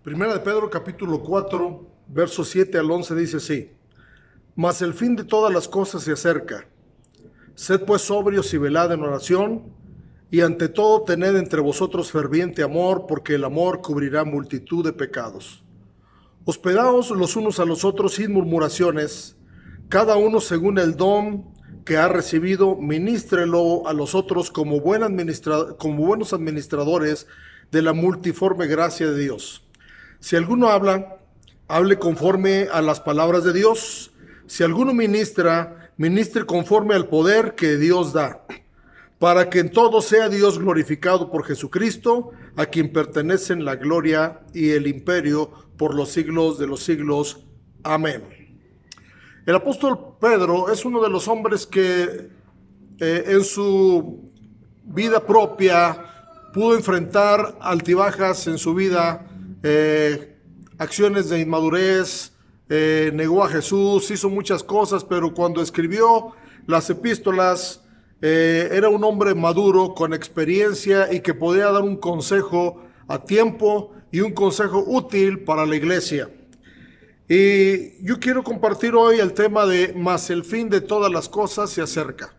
Primera de Pedro capítulo 4, versos 7 al 11 dice así: Mas el fin de todas las cosas se acerca. Sed pues sobrios y velad en oración, y ante todo tened entre vosotros ferviente amor, porque el amor cubrirá multitud de pecados. Hospedaos los unos a los otros sin murmuraciones, cada uno según el don que ha recibido, ministrelo a los otros como buenos administradores de la multiforme gracia de Dios. Si alguno habla, hable conforme a las palabras de Dios. Si alguno ministra, ministre conforme al poder que Dios da, para que en todo sea Dios glorificado por Jesucristo, a quien pertenecen la gloria y el imperio por los siglos de los siglos. Amén. El apóstol Pedro es uno de los hombres que en su vida propia pudo enfrentar altibajas en su vida, acciones de inmadurez, negó a Jesús, hizo muchas cosas, pero cuando escribió las epístolas era un hombre maduro, con experiencia y que podía dar un consejo a tiempo y un consejo útil para la iglesia. Y yo quiero compartir hoy el tema de mas el fin de todas las cosas se acerca.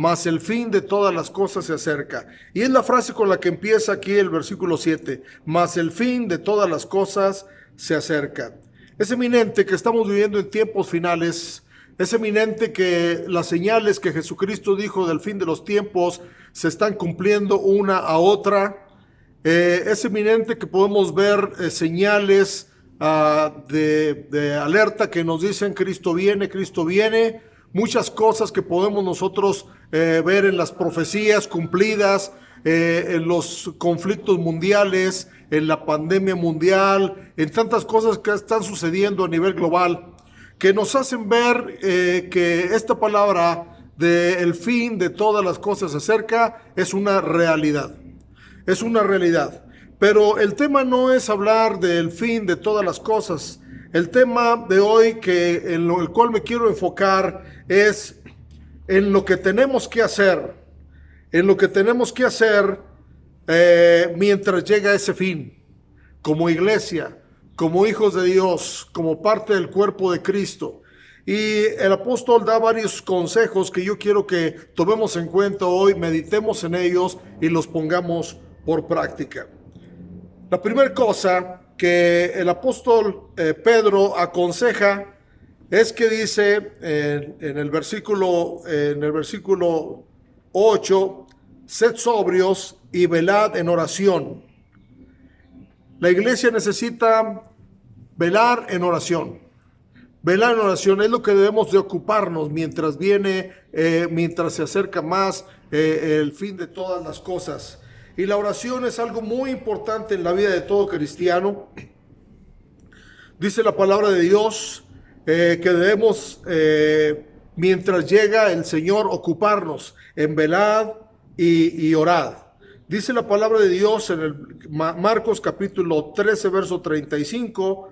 Mas el fin de todas las cosas se acerca. Y es la frase con la que empieza aquí el versículo 7. Mas el fin de todas las cosas se acerca. Es eminente que estamos viviendo en tiempos finales. Es eminente que las señales que Jesucristo dijo del fin de los tiempos se están cumpliendo una a otra. Es eminente que podemos ver señales de alerta que nos dicen Cristo viene, Cristo viene. Muchas cosas que podemos nosotros ver en las profecías cumplidas, en los conflictos mundiales, en la pandemia mundial, en tantas cosas que están sucediendo a nivel global, que nos hacen ver que esta palabra de el fin de todas las cosas se acerca es una realidad. Es una realidad. Pero el tema no es hablar del fin de todas las cosas. El tema de hoy en el cual me quiero enfocar es en lo que tenemos que hacer. En lo que tenemos que hacer mientras llega ese fin. Como iglesia, como hijos de Dios, como parte del cuerpo de Cristo. Y el apóstol da varios consejos que yo quiero que tomemos en cuenta hoy, meditemos en ellos y los pongamos por práctica. La primera cosa que el apóstol Pedro aconseja es que dice en el versículo 8, sed sobrios y velad en oración. La iglesia necesita velar en oración. Velar en oración es lo que debemos de ocuparnos mientras mientras se acerca más el fin de todas las cosas. Y la oración es algo muy importante en la vida de todo cristiano. Dice la palabra de Dios que debemos, mientras llega el Señor, ocuparnos en velad y orad. Dice la palabra de Dios en el Marcos capítulo 13, verso 35,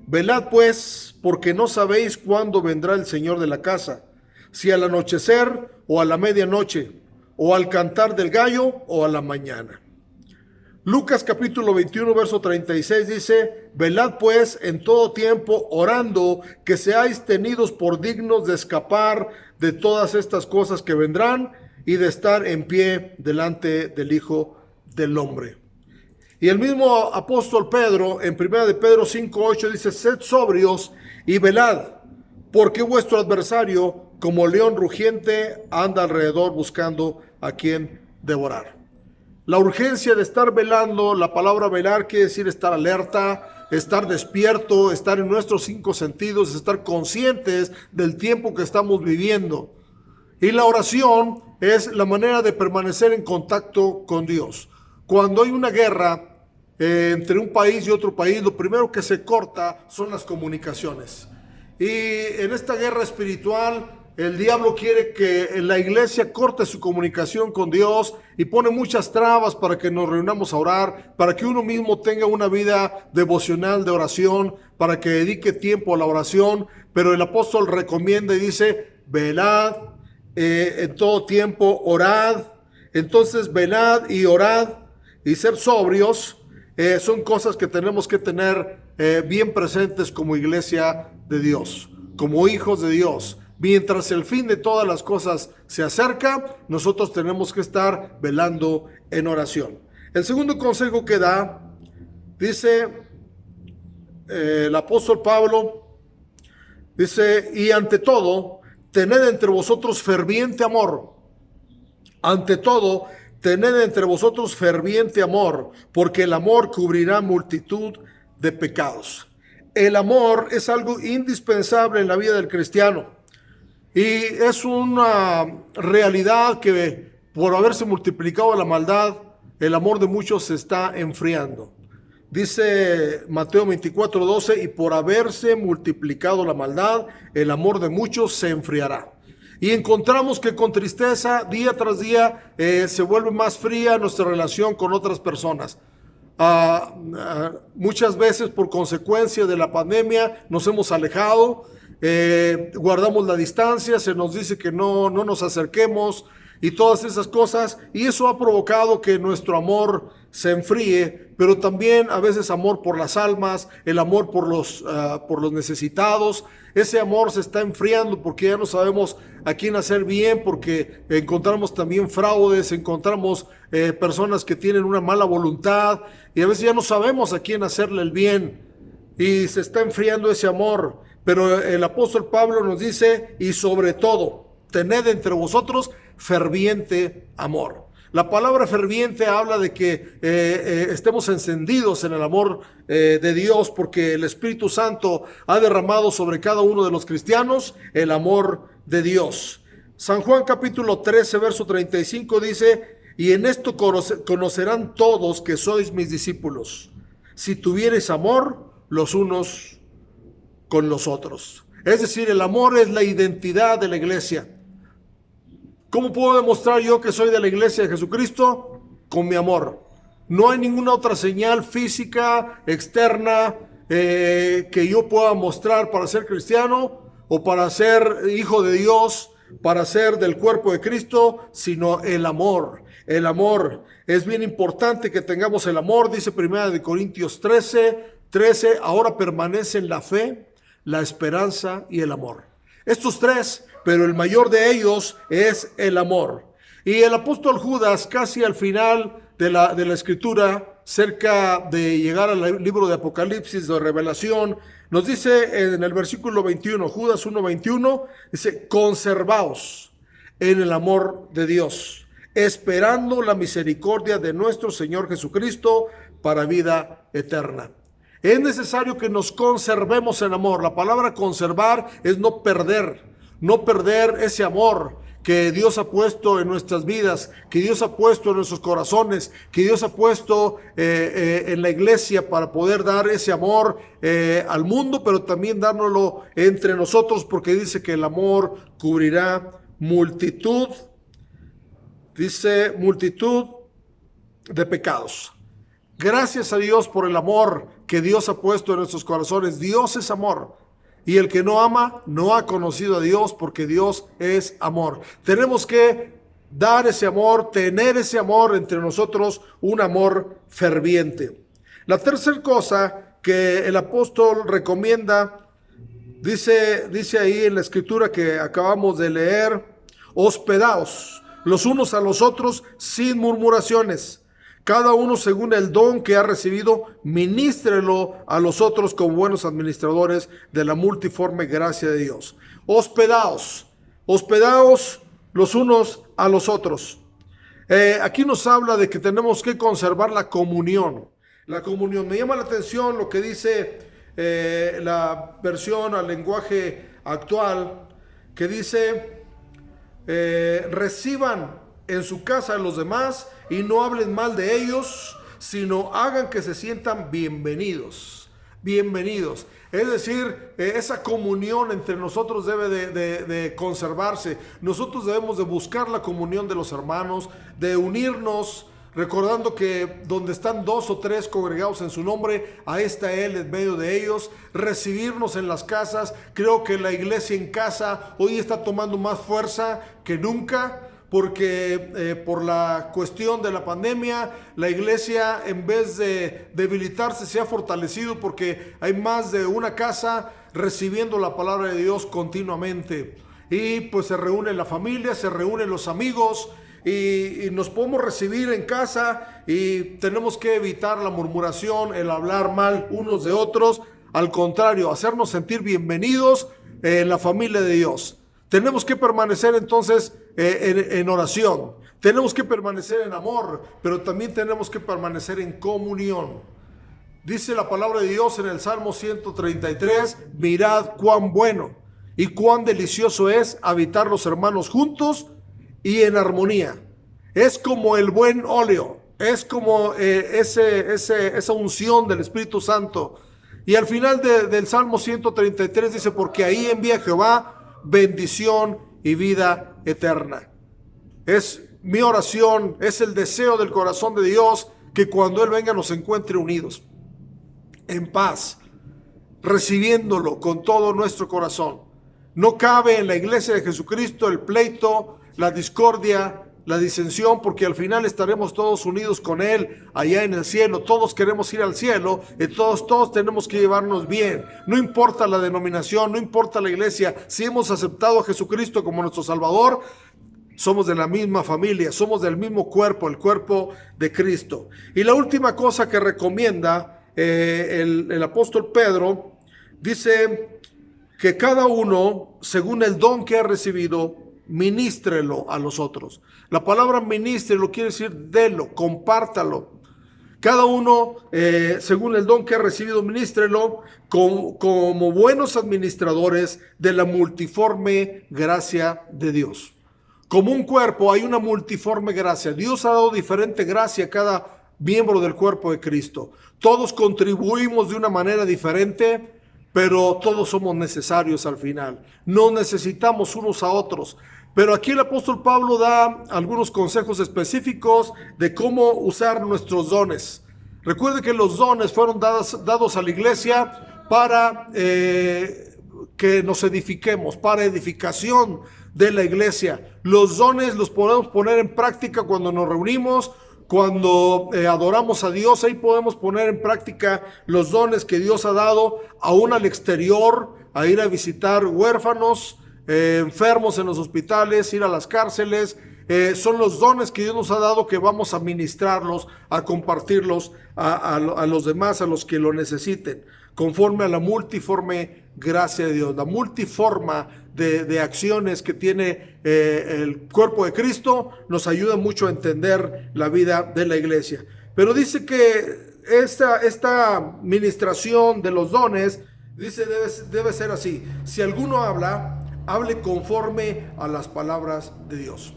velad pues, porque no sabéis cuándo vendrá el Señor de la casa, si al anochecer o a la medianoche, o al cantar del gallo o a la mañana. Lucas capítulo 21, verso 36 dice, velad pues en todo tiempo orando, que seáis tenidos por dignos de escapar de todas estas cosas que vendrán y de estar en pie delante del Hijo del Hombre. Y el mismo apóstol Pedro en 1 de Pedro 5:8 dice, sed sobrios y velad, porque vuestro adversario, como león rugiente, anda alrededor buscando a quien devorar. La urgencia de estar velando, la palabra velar quiere decir estar alerta, estar despierto, estar en nuestros 5 sentidos, estar conscientes del tiempo que estamos viviendo. Y la oración es la manera de permanecer en contacto con Dios. Cuando hay una guerra entre un país y otro país, lo primero que se corta son las comunicaciones. Y en esta guerra espiritual, el diablo quiere que la iglesia corte su comunicación con Dios y pone muchas trabas para que nos reunamos a orar, para que uno mismo tenga una vida devocional de oración, para que dedique tiempo a la oración. Pero el apóstol recomienda y dice, velad en todo tiempo, orad. Entonces velad y orad y ser sobrios son cosas que tenemos que tener bien presentes como iglesia de Dios, como hijos de Dios. Mientras el fin de todas las cosas se acerca, nosotros tenemos que estar velando en oración. El segundo consejo que da, dice el apóstol Pablo, dice, y ante todo, tened entre vosotros ferviente amor. Ante todo, tened entre vosotros ferviente amor, porque el amor cubrirá multitud de pecados. El amor es algo indispensable en la vida del cristiano. Y es una realidad que por haberse multiplicado la maldad, el amor de muchos se está enfriando. Dice Mateo 24:12, y por haberse multiplicado la maldad, el amor de muchos se enfriará. Y encontramos que con tristeza, día tras día, se vuelve más fría nuestra relación con otras personas. Muchas veces por consecuencia de la pandemia nos hemos alejado, guardamos la distancia, se nos dice que no nos acerquemos y todas esas cosas, y eso ha provocado que nuestro amor se enfríe, pero también a veces amor por las almas, el amor por los necesitados. Ese amor se está enfriando porque ya no sabemos a quién hacer bien, porque encontramos también fraudes, encontramos personas que tienen una mala voluntad y a veces ya no sabemos a quién hacerle el bien y se está enfriando ese amor. Pero el apóstol Pablo nos dice, y sobre todo, tened entre vosotros ferviente amor. La palabra ferviente habla de que estemos encendidos en el amor de Dios, porque el Espíritu Santo ha derramado sobre cada uno de los cristianos el amor de Dios. San Juan capítulo 13, verso 35 dice, y en esto conocerán todos que sois mis discípulos, si tuviereis amor los unos con los otros. Es decir, el amor es la identidad de la iglesia. ¿Cómo puedo demostrar yo que soy de la iglesia de Jesucristo? Con mi amor. No hay ninguna otra señal física, externa, que yo pueda mostrar para ser cristiano o para ser hijo de Dios, para ser del cuerpo de Cristo, sino el amor. El amor. Es bien importante que tengamos el amor, dice 1 Corintios 13, ahora permanecen la fe, la esperanza y el amor. Estos tres, pero el mayor de ellos es el amor. Y el apóstol Judas, casi al final de la escritura, cerca de llegar al libro de Apocalipsis, de Revelación, nos dice en el versículo 21, Judas 1:21, dice, conservaos en el amor de Dios, esperando la misericordia de nuestro Señor Jesucristo para vida eterna. Es necesario que nos conservemos en amor. La palabra conservar es no perder ese amor que Dios ha puesto en nuestras vidas, que Dios ha puesto en nuestros corazones, que Dios ha puesto en la iglesia para poder dar ese amor al mundo, pero también dárnoslo entre nosotros, porque dice que el amor cubrirá multitud de pecados. Gracias a Dios por el amor que Dios ha puesto en nuestros corazones. Dios es amor. Y el que no ama no ha conocido a Dios, porque Dios es amor. Tenemos que dar ese amor, tener ese amor entre nosotros, un amor ferviente. La tercera cosa que el apóstol recomienda, dice ahí en la escritura que acabamos de leer, hospedaos los unos a los otros sin murmuraciones. Cada uno según el don que ha recibido, ministrelo a los otros como buenos administradores de la multiforme gracia de Dios. Hospedaos los unos a los otros. Aquí nos habla de que tenemos que conservar la comunión. La comunión. Me llama la atención lo que dice la versión al lenguaje actual, que dice, reciban en su casa a los demás y no hablen mal de ellos, sino hagan que se sientan bienvenidos. Es decir, esa comunión entre nosotros debe de conservarse. Nosotros debemos de buscar la comunión de los hermanos, de unirnos, recordando que donde están 2 o 3 congregados en su nombre, ahí está Él en medio de ellos. Recibirnos en las casas. Creo que la iglesia en casa hoy está tomando más fuerza que nunca, porque por la cuestión de la pandemia, la iglesia en vez de debilitarse se ha fortalecido porque hay más de una casa recibiendo la palabra de Dios continuamente. Y pues se reúne la familia, se reúnen los amigos y nos podemos recibir en casa y tenemos que evitar la murmuración, el hablar mal unos de otros. Al contrario, hacernos sentir bienvenidos en la familia de Dios. Tenemos que permanecer entonces en oración. Tenemos que permanecer en amor, pero también tenemos que permanecer en comunión. Dice la palabra de Dios en el Salmo 133, mirad cuán bueno y cuán delicioso es habitar los hermanos juntos y en armonía. Es como el buen óleo, es como esa unción del Espíritu Santo. Y al final del Salmo 133 dice, porque ahí envía Jehová bendición y vida eterna. Es mi oración, es el deseo del corazón de Dios que cuando Él venga nos encuentre unidos, en paz, recibiéndolo con todo nuestro corazón. No cabe en la iglesia de Jesucristo el pleito, la discordia, la disensión, porque al final estaremos todos unidos con Él allá en el cielo. Todos queremos ir al cielo y todos tenemos que llevarnos bien. No importa la denominación, no importa la iglesia. Si hemos aceptado a Jesucristo como nuestro Salvador, somos de la misma familia, somos del mismo cuerpo, el cuerpo de Cristo. Y la última cosa que recomienda el apóstol Pedro, dice que cada uno, según el don que ha recibido, ministrelo a los otros. La palabra ministrelo quiere decir delo, compártalo. Cada uno, según el don que ha recibido, ministrelo como buenos administradores de la multiforme gracia de Dios. Como un cuerpo hay una multiforme gracia. Dios ha dado diferente gracia a cada miembro del cuerpo de Cristo. Todos contribuimos de una manera diferente, pero todos somos necesarios al final. No necesitamos unos a otros. Pero aquí el apóstol Pablo da algunos consejos específicos de cómo usar nuestros dones. Recuerde que los dones fueron dados a la iglesia para que nos edifiquemos, para edificación de la iglesia. Los dones los podemos poner en práctica cuando nos reunimos, cuando adoramos a Dios. Ahí podemos poner en práctica los dones que Dios ha dado, aún al exterior, a ir a visitar huérfanos, enfermos en los hospitales, ir a las cárceles. Son los dones que Dios nos ha dado que vamos a ministrarlos, a compartirlos a los demás, a los que lo necesiten, conforme a la multiforme gracia de Dios, la multiforma de acciones que tiene el cuerpo de Cristo. Nos ayuda mucho a entender la vida de la iglesia. Pero dice que esta ministración de los dones, dice, debe ser así: si alguno habla, hable conforme a las palabras de Dios.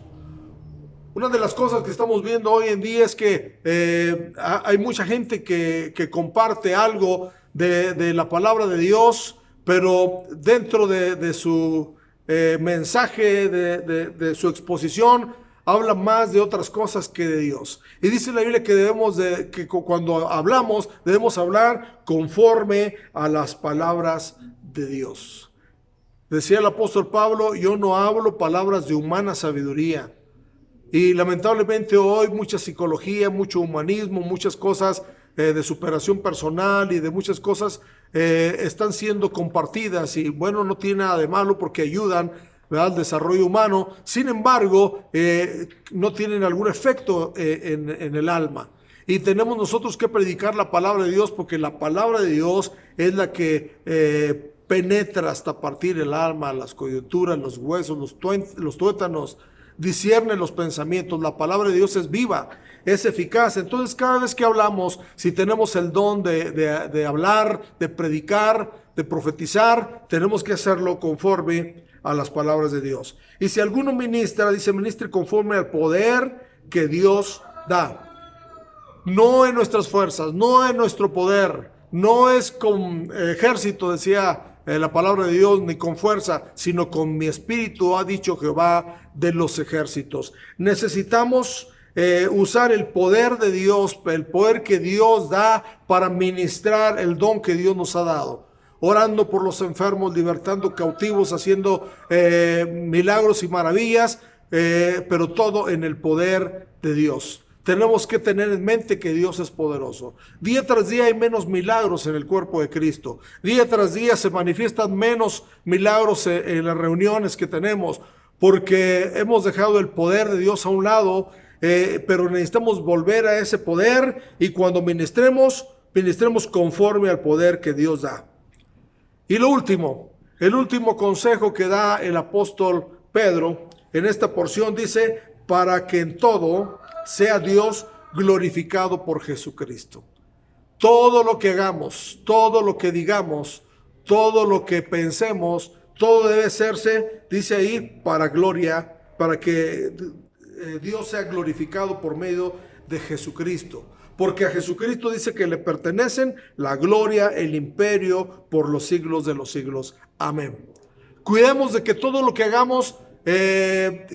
Una de las cosas que estamos viendo hoy en día es que hay mucha gente que comparte algo de la palabra de Dios, pero dentro de su mensaje, de su exposición, habla más de otras cosas que de Dios. Y dice la Biblia que cuando hablamos, debemos hablar conforme a las palabras de Dios. Decía el apóstol Pablo, yo no hablo palabras de humana sabiduría. Y lamentablemente hoy mucha psicología, mucho humanismo, muchas cosas de superación personal y de muchas cosas están siendo compartidas, y bueno, no tiene nada de malo porque ayudan, ¿verdad?, al desarrollo humano. Sin embargo, no tienen algún efecto en el alma. Y tenemos nosotros que predicar la palabra de Dios, porque la palabra de Dios es la que penetra hasta partir el alma, las coyunturas, los huesos, los tuétanos, discierne los pensamientos. La palabra de Dios es viva, es eficaz. Entonces, cada vez que hablamos, si tenemos el don de hablar, de predicar, de profetizar, tenemos que hacerlo conforme a las palabras de Dios. Y si alguno ministra, dice, ministre conforme al poder que Dios da. No en nuestras fuerzas, no en nuestro poder, no es con ejército, decía la palabra de Dios, ni con fuerza, sino con mi espíritu, ha dicho Jehová de los ejércitos. Necesitamos usar el poder de Dios, el poder que Dios da para ministrar el don que Dios nos ha dado. Orando por los enfermos, libertando cautivos, haciendo milagros y maravillas, pero todo en el poder de Dios. Tenemos que tener en mente que Dios es poderoso. Día tras día hay menos milagros en el cuerpo de Cristo. Día tras día se manifiestan menos milagros en las reuniones que tenemos, porque hemos dejado el poder de Dios a un lado, pero necesitamos volver a ese poder, y cuando ministremos conforme al poder que Dios da. Y lo último, el último consejo que da el apóstol Pedro en esta porción dice: para que en todo sea Dios glorificado por Jesucristo. Todo lo que hagamos, todo lo que digamos, todo lo que pensemos, todo debe hacerse, dice ahí, para gloria, para que Dios sea glorificado por medio de Jesucristo. Porque a Jesucristo dice que le pertenecen la gloria, el imperio por los siglos de los siglos. Amén. Cuidemos de que todo lo que hagamos,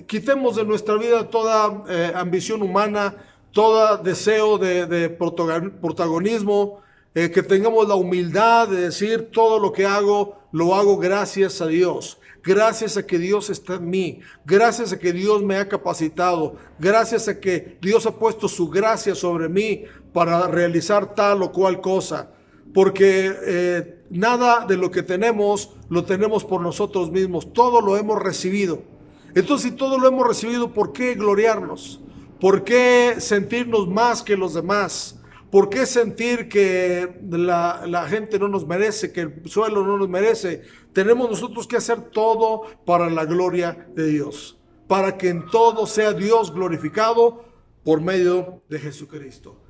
quitemos de nuestra vida toda ambición humana, todo deseo de protagonismo, que tengamos la humildad de decir: todo lo que hago, lo hago gracias a Dios, gracias a que Dios está en mí, gracias a que Dios me ha capacitado, gracias a que Dios ha puesto su gracia sobre mí para realizar tal o cual cosa, porque nada de lo que tenemos lo tenemos por nosotros mismos, todo lo hemos recibido. Entonces, si todo lo hemos recibido, ¿por qué gloriarnos? ¿Por qué sentirnos más que los demás? ¿Por qué sentir que la gente no nos merece, que el suelo no nos merece? Tenemos nosotros que hacer todo para la gloria de Dios, para que en todo sea Dios glorificado por medio de Jesucristo.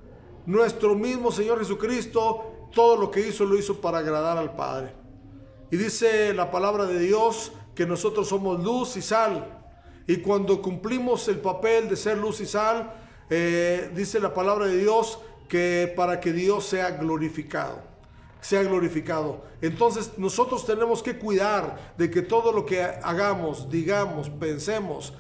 Nuestro mismo Señor Jesucristo, todo lo que hizo, lo hizo para agradar al Padre. Y dice la palabra de Dios que nosotros somos luz y sal. Y cuando cumplimos el papel de ser luz y sal, dice la palabra de Dios que para que Dios sea glorificado. Entonces nosotros tenemos que cuidar de que todo lo que hagamos, digamos, pensemos,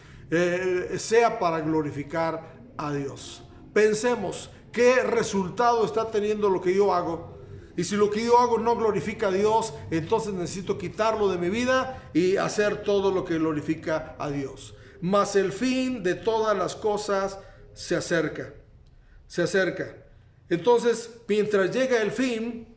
sea para glorificar a Dios. Pensemos qué resultado está teniendo lo que yo hago. Y si lo que yo hago no glorifica a Dios, entonces necesito quitarlo de mi vida y hacer todo lo que glorifica a Dios. Mas el fin de todas las cosas se acerca. Entonces, mientras llega el fin,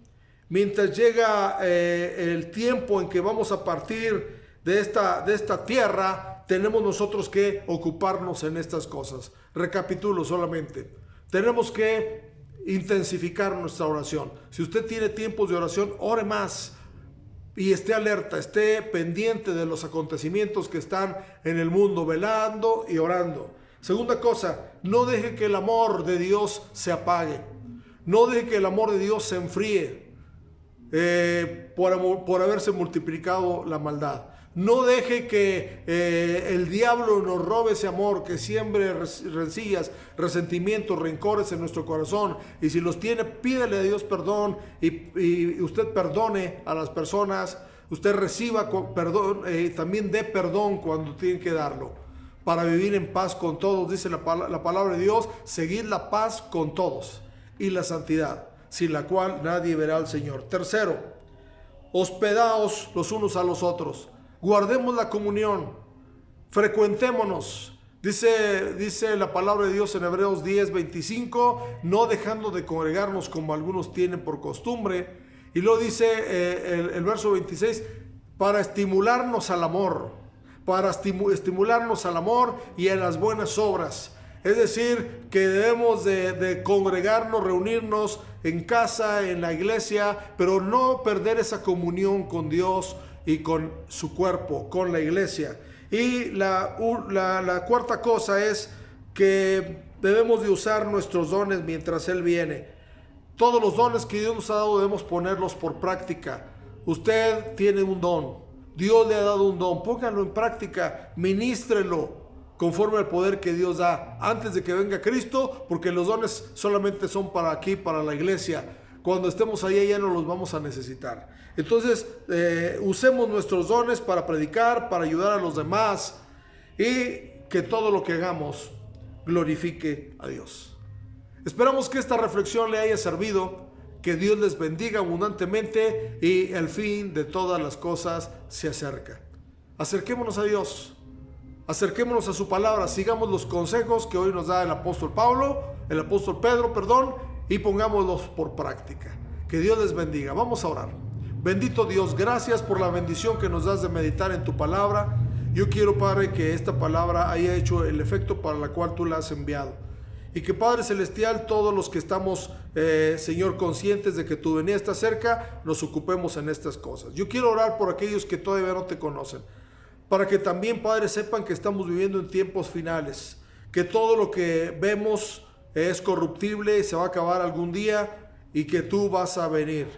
mientras llega el tiempo en que vamos a partir de esta tierra, tenemos nosotros que ocuparnos en estas cosas. Recapitulo solamente. Tenemos que intensificar nuestra oración. Si usted tiene tiempos de oración, ore más y esté alerta, esté pendiente de los acontecimientos que están en el mundo, velando y orando. Segunda cosa, no deje que el amor de Dios se apague. No deje que el amor de Dios se enfríe por haberse multiplicado la maldad. No deje que el diablo nos robe ese amor, que siembre rencillas, resentimientos, rencores en nuestro corazón. Y si los tiene, pídele a Dios perdón y usted perdone a las personas. Usted reciba perdón, también dé perdón cuando tiene que darlo, para vivir en paz con todos. Dice la palabra de Dios: seguid la paz con todos y la santidad, sin la cual nadie verá al Señor. Tercero, hospedaos los unos a los otros. Guardemos la comunión, frecuentémonos. Dice la palabra de Dios en Hebreos 10:25, no dejando de congregarnos como algunos tienen por costumbre. Y luego dice el verso 26, para estimularnos al amor, y a las buenas obras. Es decir, que debemos de congregarnos, reunirnos en casa, en la iglesia, pero no perder esa comunión con Dios y con su cuerpo, con la iglesia. Y la cuarta cosa es que debemos de usar nuestros dones mientras Él viene. Todos los dones que Dios nos ha dado debemos ponerlos por práctica. Usted tiene un don, Dios le ha dado un don, póngalo en práctica, ministrelo conforme al poder que Dios da antes de que venga Cristo, porque los dones solamente son para aquí, para la iglesia. Cuando estemos allá ya no los vamos a necesitar. Entonces, usemos nuestros dones para predicar, para ayudar a los demás, y que todo lo que hagamos glorifique a Dios. Esperamos que esta reflexión le haya servido, que Dios les bendiga abundantemente y el fin de todas las cosas se acerca. Acerquémonos a Dios. Acerquémonos a su palabra, sigamos los consejos que hoy nos da el apóstol Pedro, y pongámoslos por práctica. Que Dios les bendiga. Vamos a orar. Bendito Dios, gracias por la bendición que nos das de meditar en tu palabra. Yo quiero, Padre, que esta palabra haya hecho el efecto para la cual tú la has enviado. Y que, Padre Celestial, todos los que estamos, Señor, conscientes de que tu venida está cerca, nos ocupemos en estas cosas. Yo quiero orar por aquellos que todavía no te conocen, para que también, Padre, sepan que estamos viviendo en tiempos finales, que todo lo que vemos es corruptible y se va a acabar algún día, y que tú vas a venir.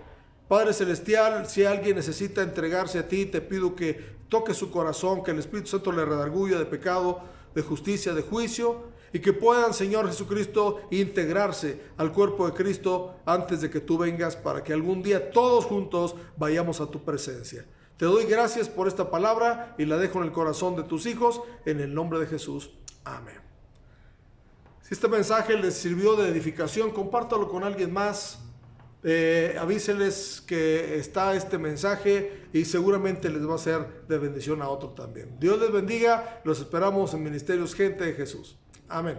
Padre Celestial, si alguien necesita entregarse a ti, te pido que toques su corazón, que el Espíritu Santo le redarguya de pecado, de justicia, de juicio, y que puedan, Señor Jesucristo, integrarse al cuerpo de Cristo antes de que tú vengas, para que algún día todos juntos vayamos a tu presencia. Te doy gracias por esta palabra y la dejo en el corazón de tus hijos, en el nombre de Jesús. Amén. Si este mensaje les sirvió de edificación, compártalo con alguien más. Avíseles que está este mensaje y seguramente les va a ser de bendición a otro también. Dios les bendiga. Los esperamos en Ministerios Gente de Jesús. Amén.